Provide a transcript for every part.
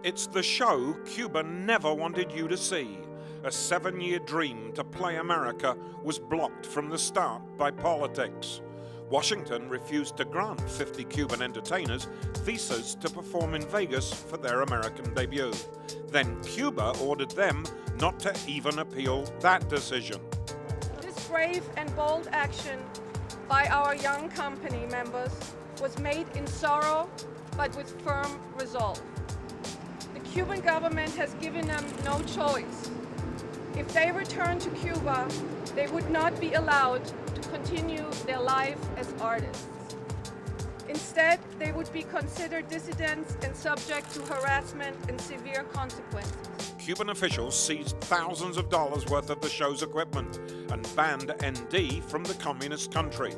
It's the show Cuba never wanted you to see. A 7-year dream to play America was blocked from the start by politics. Washington refused to grant 50 Cuban entertainers visas to perform in Vegas for their American debut. Then Cuba ordered them not to even appeal that decision. This brave and bold action by our young company members was made in sorrow, but with firm resolve. The Cuban government has given them no choice. If they return to Cuba, they would not be allowed to continue their life as artists. Instead, they would be considered dissidents and subject to harassment and severe consequences. Cuban officials seized thousands of dollars worth of the show's equipment and banned ND from the communist country.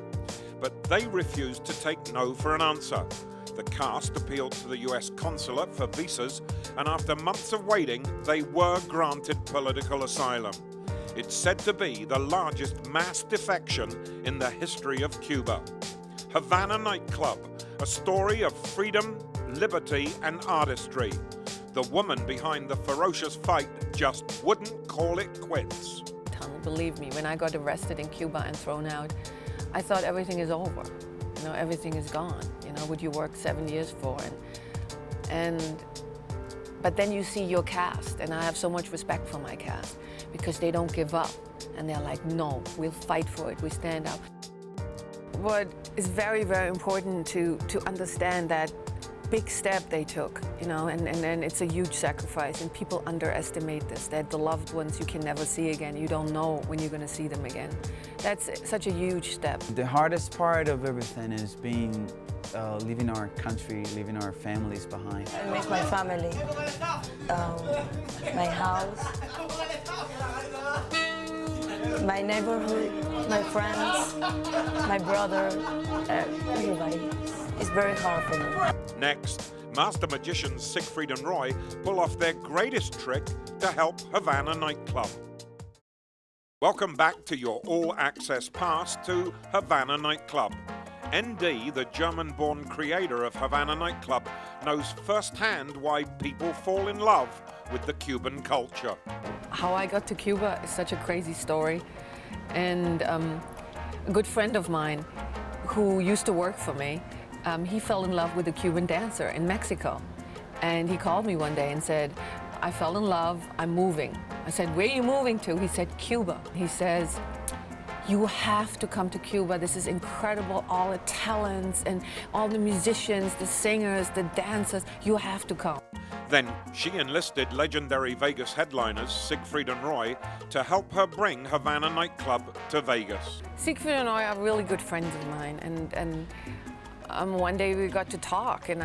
But they refused to take no for an answer. The cast appealed to the US consulate for visas, and after months of waiting, they were granted political asylum. It's said to be the largest mass defection in the history of Cuba. Havana nightclub, a story of freedom, liberty, and artistry. The woman behind the ferocious fight just wouldn't call it quits. Believe me, when I got arrested in Cuba and thrown out, I thought everything is over. You know, everything is gone. You know, what you worked 7 years for, but then you see your cast, and I have so much respect for my cast because they don't give up, and they're like, no, we'll fight for it. We stand up. What is very, very important to understand that big step they took, you know, and it's a huge sacrifice, and people underestimate this, that the loved ones you can never see again. You don't know when you're going to see them again. That's such a huge step. The hardest part of everything is leaving our country, leaving our families behind. I miss my family, my house, my neighborhood, my friends, my brother, everybody. It's very hard for me. Next, master magicians Siegfried and Roy pull off their greatest trick to help Havana nightclub. Welcome back to your all-access pass to Havana nightclub. ND, the German-born creator of Havana nightclub, knows firsthand why people fall in love with the Cuban culture. How I got to Cuba is such a crazy story. And a good friend of mine who used to work for me, he fell in love with a Cuban dancer in Mexico. And he called me one day and said, I fell in love, I'm moving. I said, where are you moving to? He said, Cuba. He says, you have to come to Cuba. This is incredible, all the talents and all the musicians, the singers, the dancers, you have to come. Then she enlisted legendary Vegas headliners Siegfried and Roy to help her bring Havana nightclub to Vegas. Siegfried and Roy are really good friends of mine, and one day we got to talk, and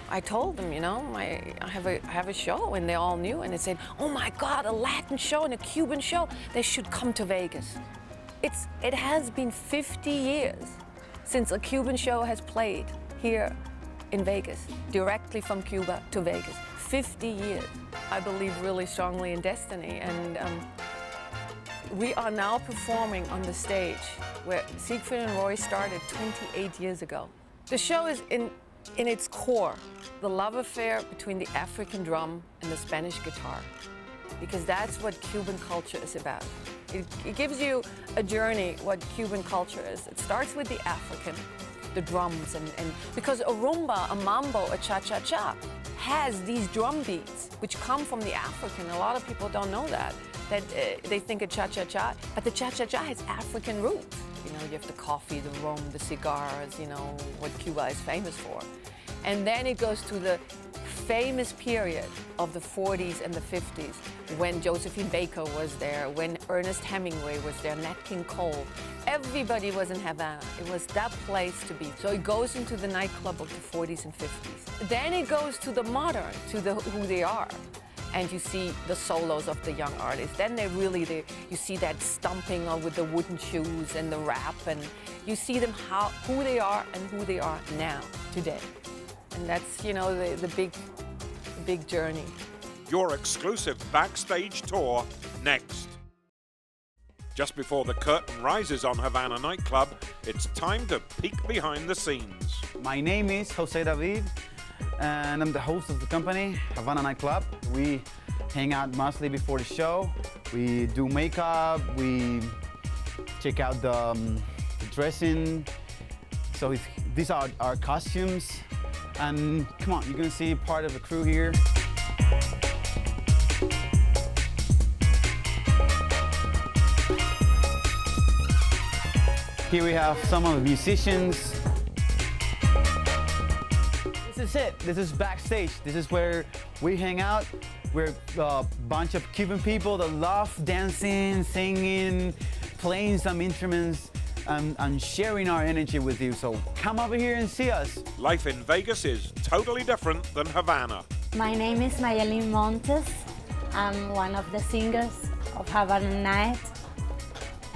I told them, you know, I have a show, and they all knew, and they said, oh my God, a Latin show and a Cuban show, they should come to Vegas. It has been 50 years since a Cuban show has played here in Vegas, directly from Cuba to Vegas. 50 years. I believe really strongly in destiny, and we are now performing on the stage where Siegfried and Roy started 28 years ago. The show is in its core, the love affair between the African drum and the Spanish guitar, because that's what Cuban culture is about. It gives you a journey what Cuban culture is. It starts with the African, the drums, and because a rumba, a mambo, a cha-cha-cha has these drum beats which come from the African. A lot of people don't know that they think of cha-cha-cha, but the cha-cha-cha has African roots. You know, you have the coffee, the rum, the cigars, you know, what Cuba is famous for. And then it goes to the famous period of the 40s and the 50s, when Josephine Baker was there, when Ernest Hemingway was there, Nat King Cole. Everybody was in Havana. It was that place to be. So it goes into the nightclub of the 40s and 50s. Then it goes to the modern, to who they are. And you see the solos of the young artists. Then you see that stomping with the wooden shoes and the rap, and you see them who they are and who they are now, today. And that's, you know, the big journey. Your exclusive backstage tour next. Just before the curtain rises on Havana nightclub, it's time to peek behind the scenes. My name is Jose David. and I'm the host of the company, Havana Nightclub. We hang out mostly before the show. We do makeup, we check out the dressing. So these are our costumes. And come on, you're gonna see part of the crew here. Here we have some of the musicians. This is it. This is backstage. This is where we hang out. We're a bunch of Cuban people that love dancing, singing, playing some instruments, and sharing our energy with you. So come over here and see us. Life in Vegas is totally different than Havana. My name is Mayelin Montes. I'm one of the singers of Havana Night.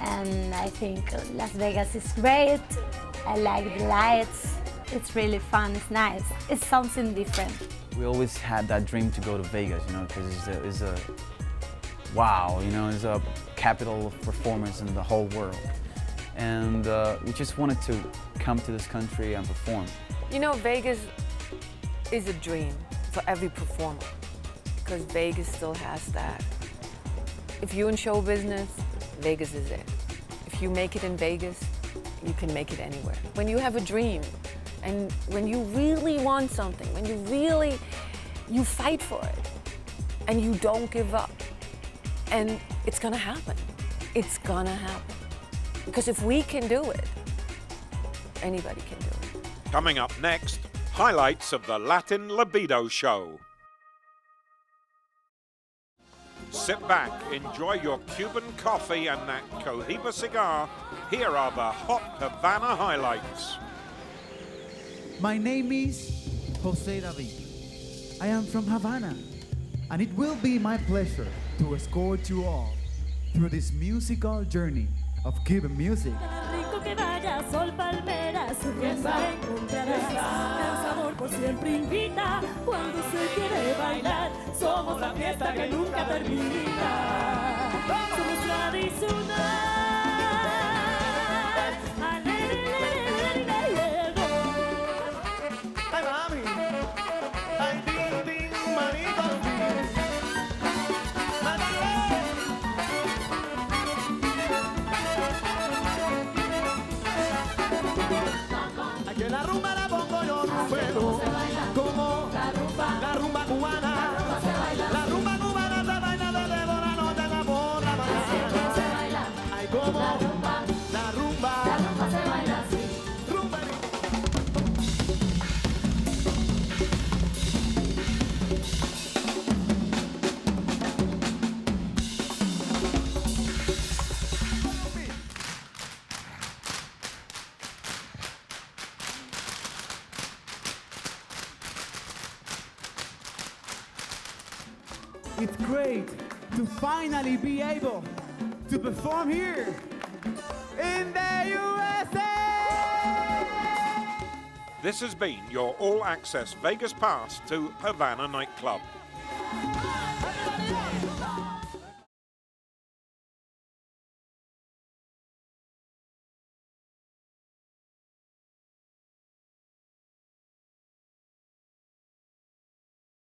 And I think Las Vegas is great. I like the lights. It's really fun, it's nice. It's something different. We always had that dream to go to Vegas, you know, because it's a wow, you know, it's a capital of performance in the whole world. And we just wanted to come to this country and perform. You know, Vegas is a dream for every performer because Vegas still has that. If you're in show business, Vegas is it. If you make it in Vegas, you can make it anywhere. When you have a dream and when you really want something, when you fight for it and you don't give up, and it's gonna happen. It's gonna happen. Because if we can do it, anybody can do it. Coming up next, highlights of the Latin Libido show. Sit back, enjoy your Cuban coffee and that Cohiba cigar. Here are the hot Havana highlights. My name is Jose David. I am from Havana, and it will be my pleasure to escort you all through this musical journey of Cuban music. Rico que vaya, sol, palmeras, su fiesta encontrarás. El sabor por siempre invita cuando se quiere bailar. Somos la fiesta que nunca termina. Somos tradicional. Ay, mami. Ay, ding, ding, manito. Aquí la rumba la pongo yo, no puedo. Como la rumba cubana. La rumba cubana se baila desde por la noche hasta por la mañana. Ay, como la rumba se baila así. Rumba. It's great to finally be able to perform here in the USA! This has been your all-access Vegas pass to Havana Nightclub.